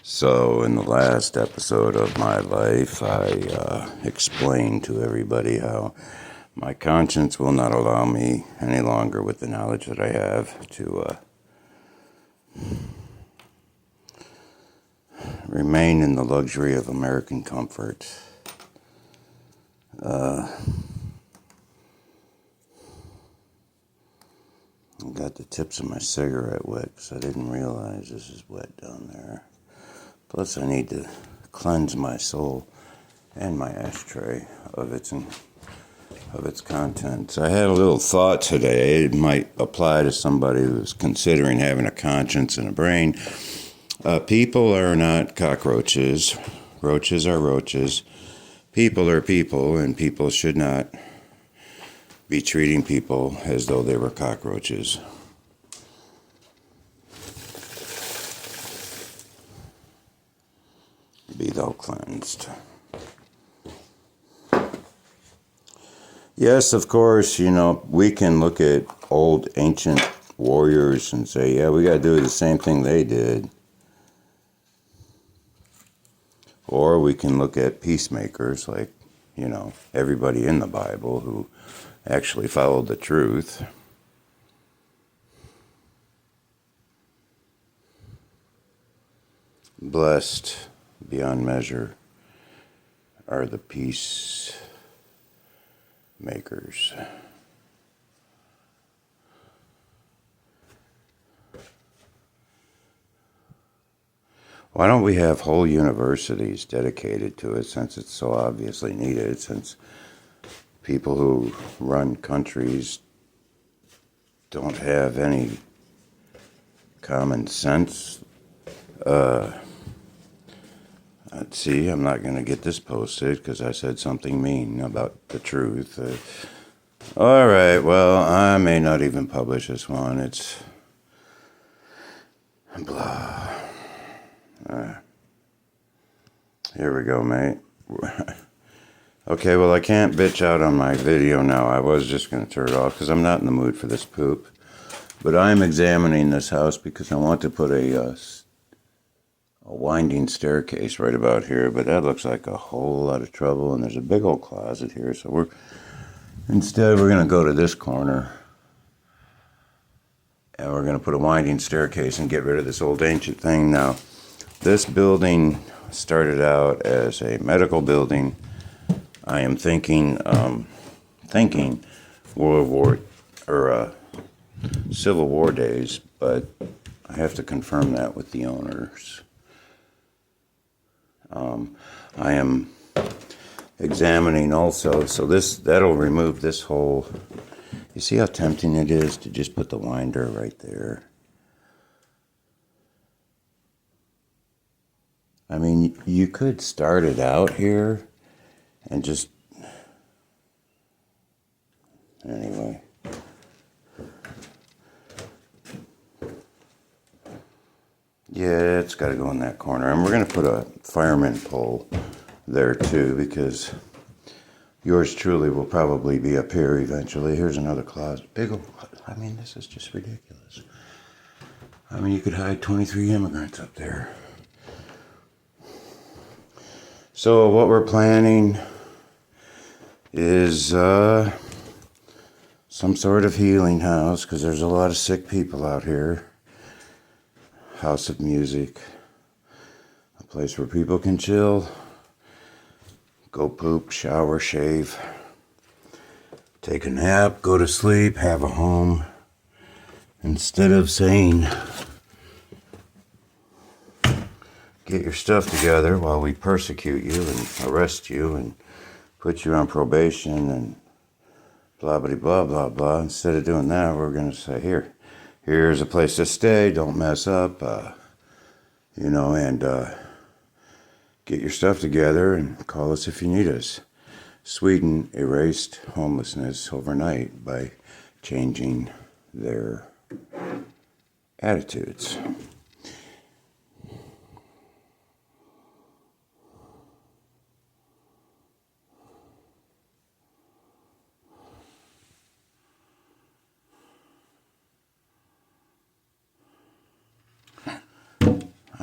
So, in the last episode of my life, I explained to everybody how my conscience will not allow me any longer, with the knowledge that I have, to remain in the luxury of American comfort. I got the tips of my cigarette wet because I didn't realize this is wet down there. Plus, I need to cleanse my soul and my ashtray of its contents. I had a little thought today. It might apply to somebody who's considering having a conscience and a brain. People are not cockroaches. Roaches are roaches. People are people, and people should not be treating people as though they were cockroaches. Be thou cleansed. Yes, of course, we can look at old ancient warriors and say, yeah, we got to do the same thing they did. Or we can look at peacemakers like, everybody in the Bible who actually followed the truth. Blessed beyond measure are the peacemakers. Why don't we have whole universities dedicated to it, since it's so obviously needed, since people who run countries don't have any common sense? Let's see, I'm not going to get this posted because I said something mean about the truth. All right, well, I may not even publish this one. It's blah. Here we go, mate. Okay, well, I can't bitch out on my video now. I was just going to turn it off because I'm not in the mood for this poop. But I'm examining this house because I want to put a winding staircase right about here. But that looks like a whole lot of trouble, and there's a big old closet here. So we're going to go to this corner. And we're going to put a winding staircase and get rid of this old ancient thing. Now, this building started out as a medical building. I am thinking World War or Civil War days, but I have to confirm that with the owners. I am examining also, so that'll remove this whole. You see how tempting it is to just put the winder right there? I mean, you could start it out here and just, anyway. Yeah, it's got to go in that corner. And we're going to put a fireman pole there too, because yours truly will probably be up here eventually. Here's another closet. Big old, this is just ridiculous. You could hide 23 immigrants up there. So what we're planning is some sort of healing house, because there's a lot of sick people out here. House of music. A place where people can chill, go poop, shower, shave, take a nap, go to sleep, have a home. Instead of saying, get your stuff together while we persecute you and arrest you and put you on probation and blah, blah, blah, blah, blah. Instead of doing that, we're going to say, here's a place to stay. Don't mess up, and get your stuff together and call us if you need us. Sweden erased homelessness overnight by changing their attitudes.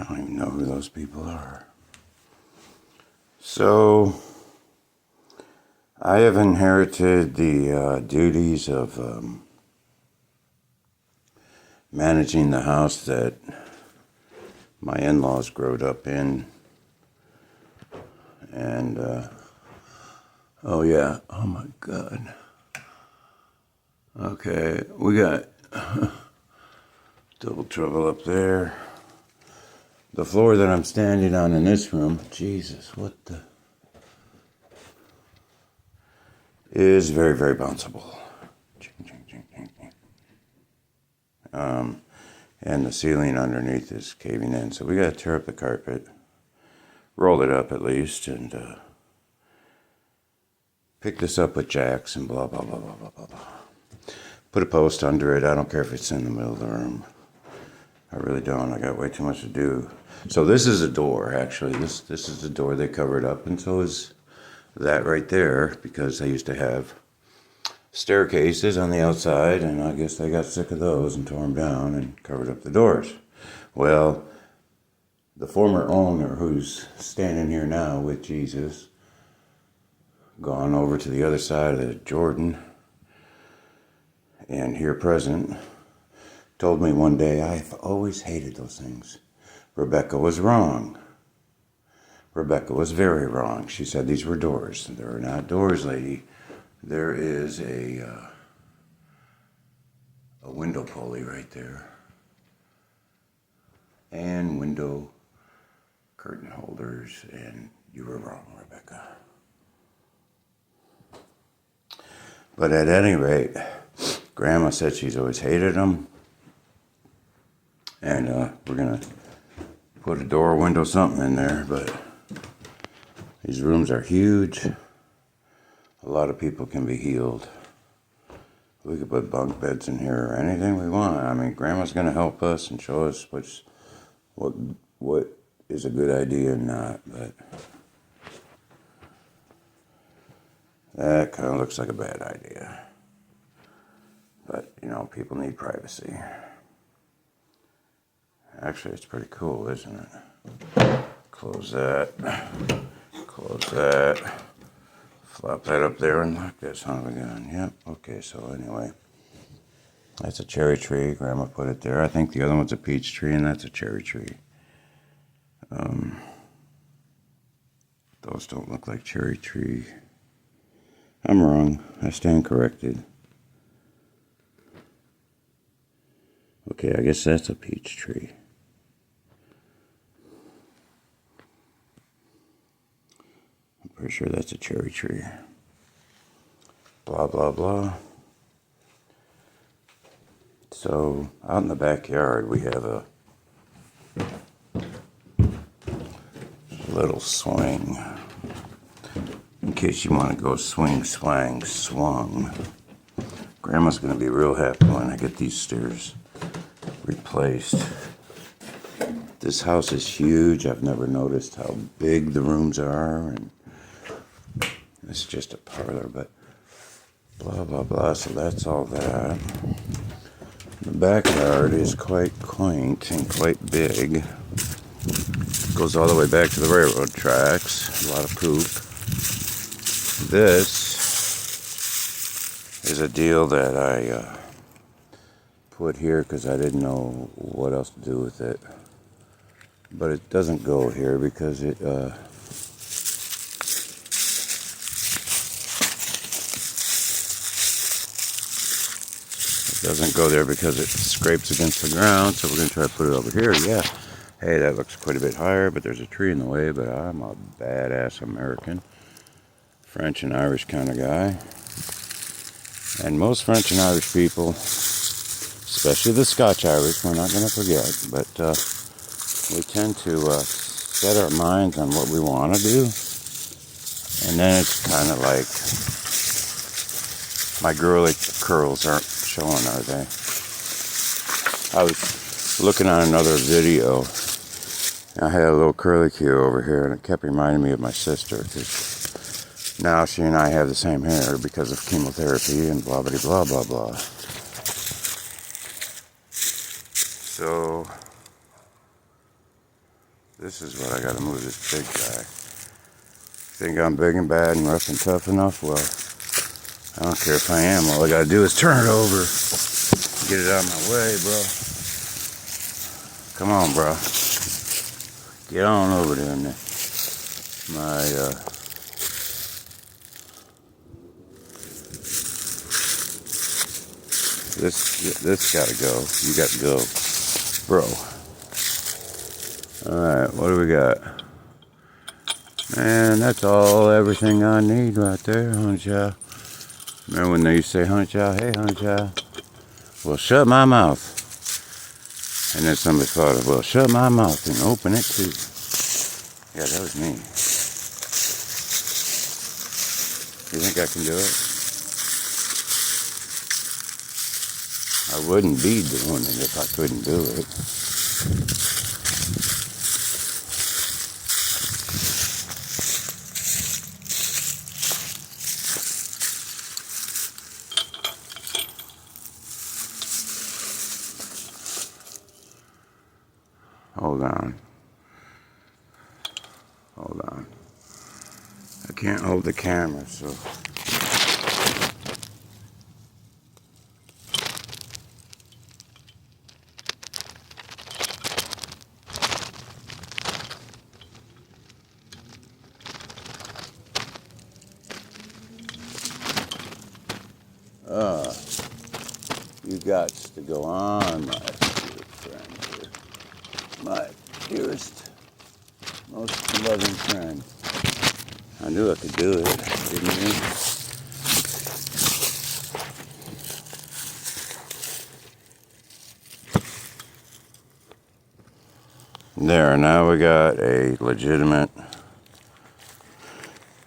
I don't even know who those people are. So, I have inherited the duties of managing the house that my in-laws growed up in. And, oh yeah, oh my God. Okay, we got double trouble up there. The floor that I'm standing on in this room, Jesus, what the, is very, very bounceable. And the ceiling underneath is caving in. So we got to tear up the carpet, roll it up at least, and pick this up with jacks and blah, blah, blah, blah, blah, blah, blah. Put a post under it. I don't care if it's in the middle of the room. I really don't. I got way too much to do. So this is a door, actually. This is the door they covered up, and so is that right there, because they used to have staircases on the outside, and I guess they got sick of those and tore them down and covered up the doors. Well, the former owner, who's standing here now with Jesus, gone over to the other side of the Jordan, and here present, told me one day, I've always hated those things. Rebecca was wrong. Rebecca was very wrong. She said these were doors. They're not doors, lady. There is a window pulley right there. And window curtain holders. And you were wrong, Rebecca. But at any rate, Grandma said she's always hated them. And we're going to put a door, window, something in there. But these rooms are huge. A lot of people can be healed. We could put bunk beds in here or anything we want. I mean, Grandma's going to help us and show us what is a good idea and not. But that kind of looks like a bad idea. But, you know, people need privacy. Actually, it's pretty cool, isn't it? Close that. Close that. Flop that up there and lock that son of a gun. Yep. Okay, so anyway. That's a cherry tree. Grandma put it there. I think the other one's a peach tree, and that's a cherry tree. Those don't look like cherry tree. I'm wrong. I stand corrected. Okay, I guess that's a peach tree. I'm pretty sure that's a cherry tree. Blah, blah, blah. So, out in the backyard, we have a little swing. In case you want to go swing, swang, swung. Grandma's going to be real happy when I get these stairs replaced. This house is huge. I've never noticed how big the rooms are, and it's just a parlor, but blah, blah, blah. So that's all that. The backyard is quite quaint and quite big. Goes all the way back to the railroad tracks. A lot of poop. This is a deal that I put here because I didn't know what else to do with it. But it doesn't go here because it doesn't go there because it scrapes against the ground. So we're going to try to put it over here. Yeah. Hey, that looks quite a bit higher, but there's a tree in the way. But I'm a badass American. French and Irish kind of guy. And most French and Irish people, especially the Scotch Irish, we're not going to forget, but we tend to set our minds on what we want to do. And then it's kind of like, my girly curls aren't showing, are they? I was looking on another video. I had a little curlicue over here, and it kept reminding me of my sister, because now she and I have the same hair because of chemotherapy and blah, blah, blah, blah, blah. So, This is what I gotta move, this big guy. Think I'm big and bad and rough and tough enough? Well, I don't care if I am. All I gotta do is turn it over. Get it out of my way, bro. Come on, bro. Get on over there, Nick. This gotta go. You got to go, bro. All right, what do we got? Man, that's everything I need right there, honey child. Remember when they used to say, honey child, hey, honey child? Well, shut my mouth. And then somebody thought, well, shut my mouth and open it too. Yeah, that was me. You think I can do it? I wouldn't be doing it if I couldn't do it. Hold on. Hold on. I can't hold the camera, so. You got to go on, my dear friend here. My dearest, most loving friend. I knew I could do it, didn't you? There, now we got a legitimate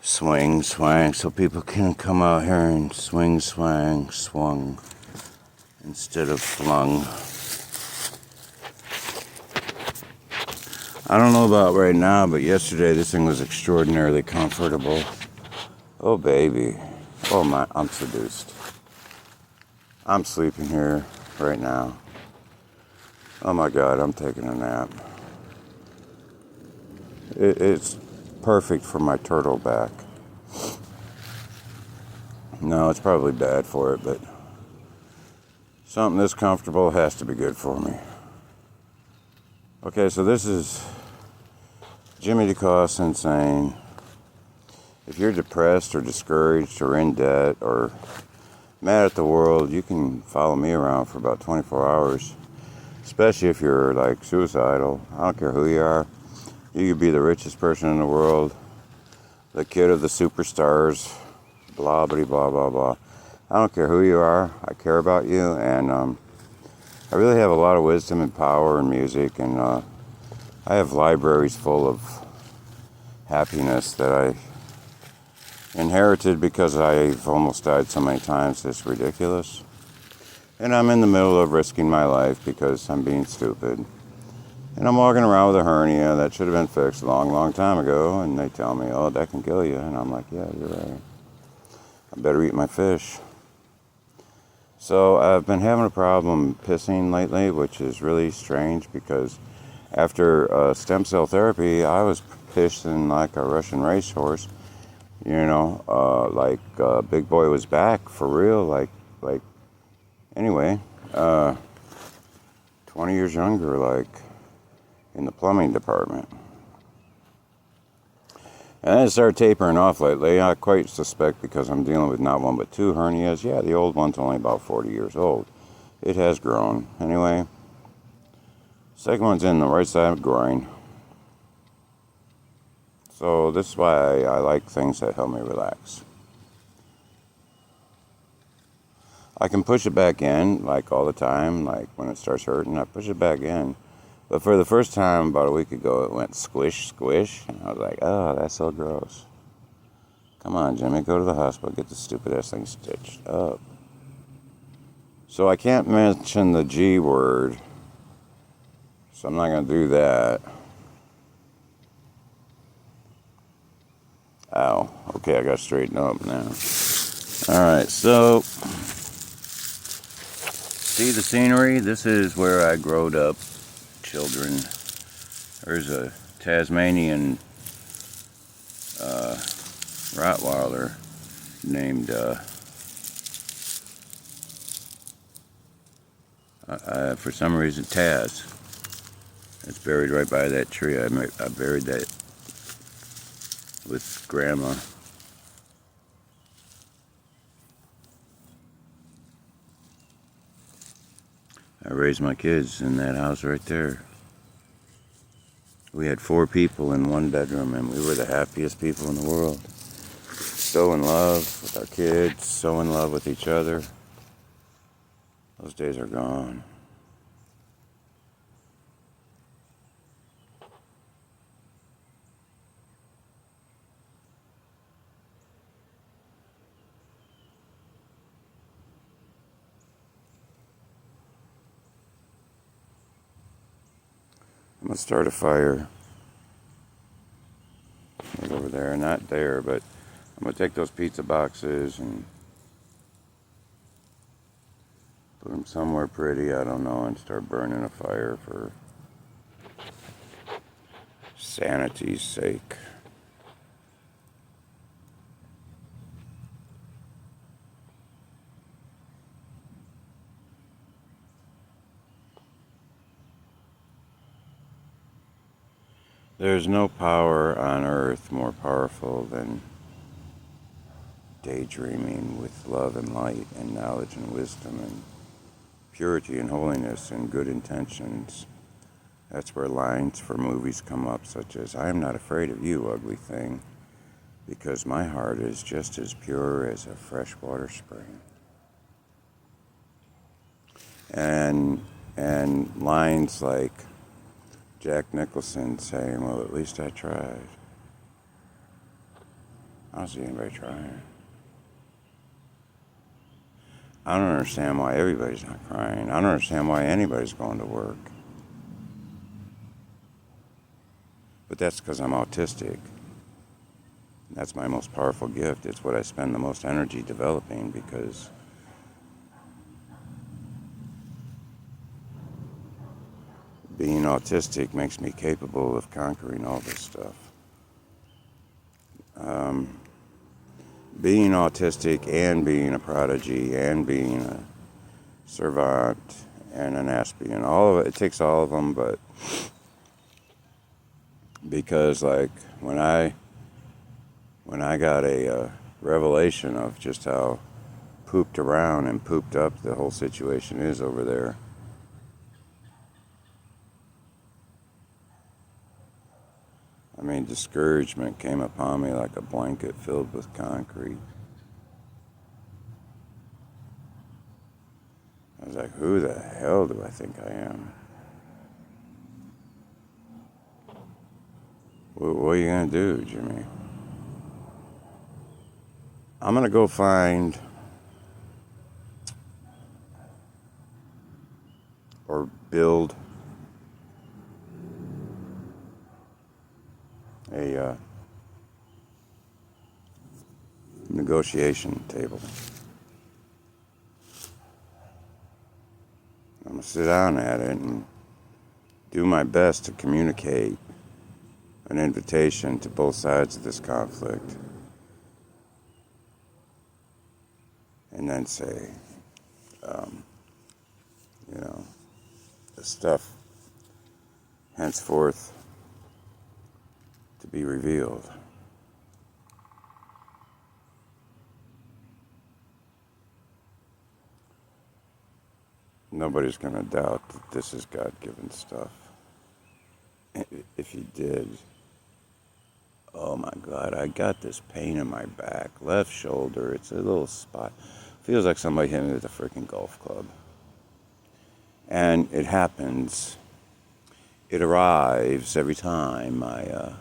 swing, swang, so people can come out here and swing, swang, swung, instead of flung. I don't know about right now, but yesterday this thing was extraordinarily comfortable. Oh, baby. Oh, my, I'm seduced. I'm sleeping here right now. Oh, my God, I'm taking a nap. It's perfect for my turtle back. No, it's probably bad for it, but something this comfortable has to be good for me. Okay, so this is Jimmy DeCoste Insane. If you're depressed or discouraged or in debt or mad at the world, you can follow me around for about 24 hours. Especially if you're like suicidal. I don't care who you are. You could be the richest person in the world, the kid of the superstars, blah, blah, blah, blah, blah. I don't care who you are. I care about you, and I really have a lot of wisdom and power in music, and I have libraries full of happiness that I inherited because I've almost died so many times it's ridiculous. And I'm in the middle of risking my life because I'm being stupid. And I'm walking around with a hernia that should have been fixed a long, long time ago, and they tell me, oh, that can kill you. And I'm like, yeah, you're right. I better eat my fish. So I've been having a problem pissing lately, which is really strange because after stem cell therapy, I was pissing like a Russian racehorse. You know, Big Boy was back for real. Anyway, 20 years younger, like in the plumbing department. And then it started tapering off lately. I quite suspect because I'm dealing with not one but two hernias. Yeah, the old one's only about 40 years old. It has grown. Anyway, second one's in the right side of the groin. So this is why I like things that help me relax. I can push it back in, like all the time, like when it starts hurting, I push it back in. But for the first time about a week ago, it went squish, squish, and I was like, oh, that's so gross. Come on, Jimmy, go to the hospital, get the stupid ass thing stitched up. So I can't mention the G word, so I'm not going to do that. Ow. Okay, I got to straighten up now. Alright, so see the scenery? This is where I growed up. Children. There's a Tasmanian Rottweiler named for some reason Taz. It's buried right by that tree. I buried that with Grandma. I raised my kids in that house right there. We had 4 people in one bedroom, and we were the happiest people in the world. So in love with our kids, so in love with each other. Those days are gone. I'm gonna start a fire right over there, not there, but I'm gonna take those pizza boxes and put them somewhere pretty, I don't know, and start burning a fire for sanity's sake. There's no power on earth more powerful than daydreaming with love and light and knowledge and wisdom and purity and holiness and good intentions. That's where lines for movies come up, such as, "I am not afraid of you, ugly thing, because my heart is just as pure as a freshwater spring." And lines like Jack Nicholson saying, "Well, at least I tried." I don't see anybody trying. I don't understand why everybody's not crying. I don't understand why anybody's going to work. But that's because I'm autistic. That's my most powerful gift. It's what I spend the most energy developing, because being autistic makes me capable of conquering all this stuff. Being autistic and being a prodigy and being a servant and an Aspian, all of it takes all of them, but because like when I got a revelation of just how pooped around and pooped up the whole situation is over there, I mean, discouragement came upon me like a blanket filled with concrete. I was like, who the hell do I think I am? What are you going to do, Jimmy? I'm going to go find or build a negotiation table. I'm going to sit down at it and do my best to communicate an invitation to both sides of this conflict. And then say, the stuff henceforth to be revealed. Nobody's going to doubt that this is God-given stuff. If you did, oh my God, I got this pain in my back, left shoulder. It's a little spot. Feels like somebody hit me with a freaking golf club. And it happens. It arrives every time I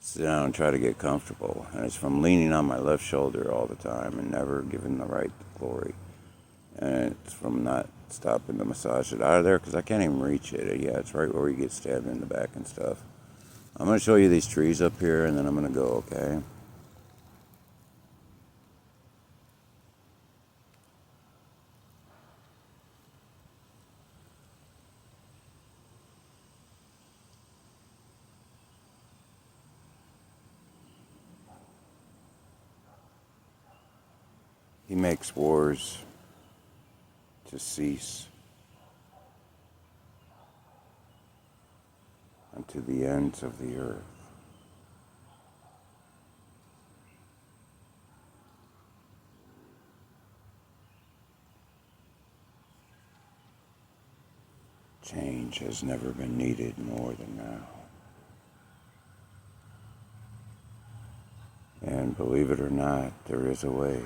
sit down and try to get comfortable. And it's from leaning on my left shoulder all the time and never giving the right glory. And it's from not stopping to massage it out of there, because I can't even reach it. Yeah, it's right where you get stabbed in the back and stuff. I'm going to show you these trees up here, and then I'm going to go, okay? He makes wars to cease unto the ends of the earth. Change has never been needed more than now. And believe it or not, there is a way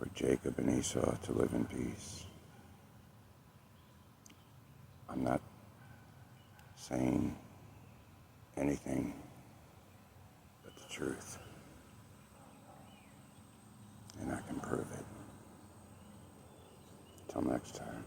for Jacob and Esau to live in peace. I'm not saying anything but the truth. And I can prove it. Till next time.